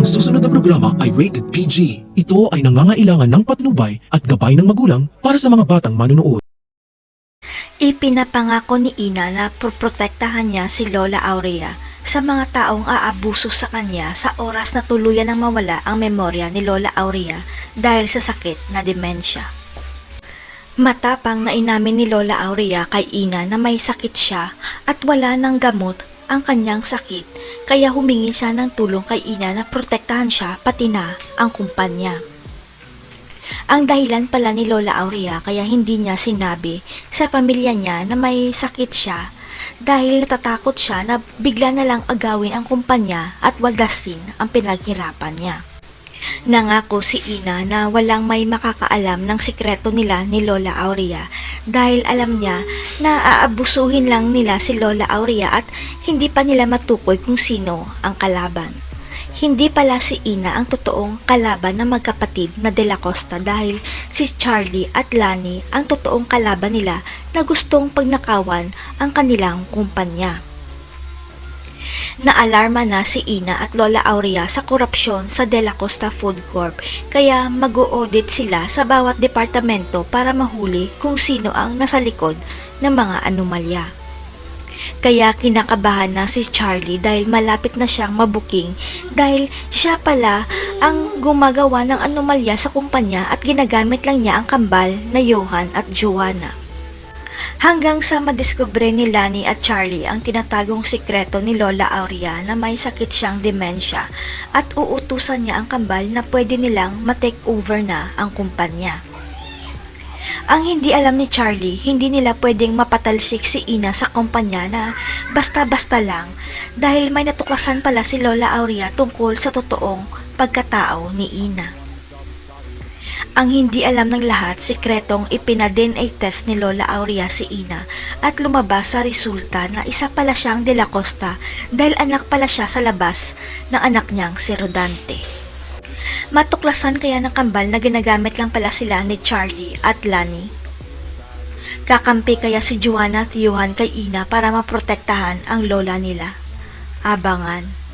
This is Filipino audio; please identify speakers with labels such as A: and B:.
A: Ang susunod na programa ay rated PG. Ito ay nangangailangan ng patnubay at gabay ng magulang para sa mga batang manunood.
B: Ipinapangako ni Ina na poprotektahan niya si Lola Aurea sa mga taong aabuso sa kanya sa oras na tuluyan ng mawala ang memorya ni Lola Aurea dahil sa sakit na demensya. Matapang na inamin ni Lola Aurea kay Ina na may sakit siya at wala ng gamot ang kanyang sakit, kaya humingi siya ng tulong kay Ina na protektahan siya pati na ang kumpanya. Ang dahilan pala ni Lola Aurea kaya hindi niya sinabi sa pamilya niya na may sakit siya dahil natatakot siya na bigla na lang agawin ang kumpanya at waldasin ang pinaghirapan niya. Nangako si Ina na walang may makakaalam ng sikreto nila ni Lola Aurea dahil alam niya na aabusuhin lang nila si Lola Aurea at hindi pa nila matukoy kung sino ang kalaban. Hindi pala si Ina ang totoong kalaban ng magkapatid na De La Costa dahil si Charlie at Lani ang totoong kalaban nila na gustong pagnakawan ang kanilang kumpanya. Naalarma na si Ina at Lola Aurea sa korupsyon sa De La Costa Food Corp kaya mag-o-audit sila sa bawat departamento para mahuli kung sino ang nasa likod ng mga anomalya. Kaya kinakabahan na si Charlie dahil malapit na siyang mabuking dahil siya pala ang gumagawa ng anomalya sa kumpanya at ginagamit lang niya ang kambal na Johan at Joanna. Hanggang sa madiskubre ni Lani at Charlie ang tinatagong sikreto ni Lola Aurea na may sakit siyang demensya at uutusan niya ang kambal na pwede nilang ma-take over na ang kumpanya. Ang hindi alam ni Charlie, hindi nila pwedeng mapatalsik si Ina sa kumpanya na basta-basta lang dahil may natuklasan pala si Lola Aurea tungkol sa totoong pagkatao ni Ina. Ang hindi alam ng lahat, sikretong ipina-DNA test ni Lola Aurea si Ina at lumabas sa resulta na isa pala siyang De La Costa dahil anak pala siya sa labas ng anak niyang si Rodante. Matuklasan kaya ng kambal na ginagamit lang pala sila ni Charlie at Lani. Kakampi kaya si Joanna at Johan kay Ina para maprotektahan ang lola nila. Abangan.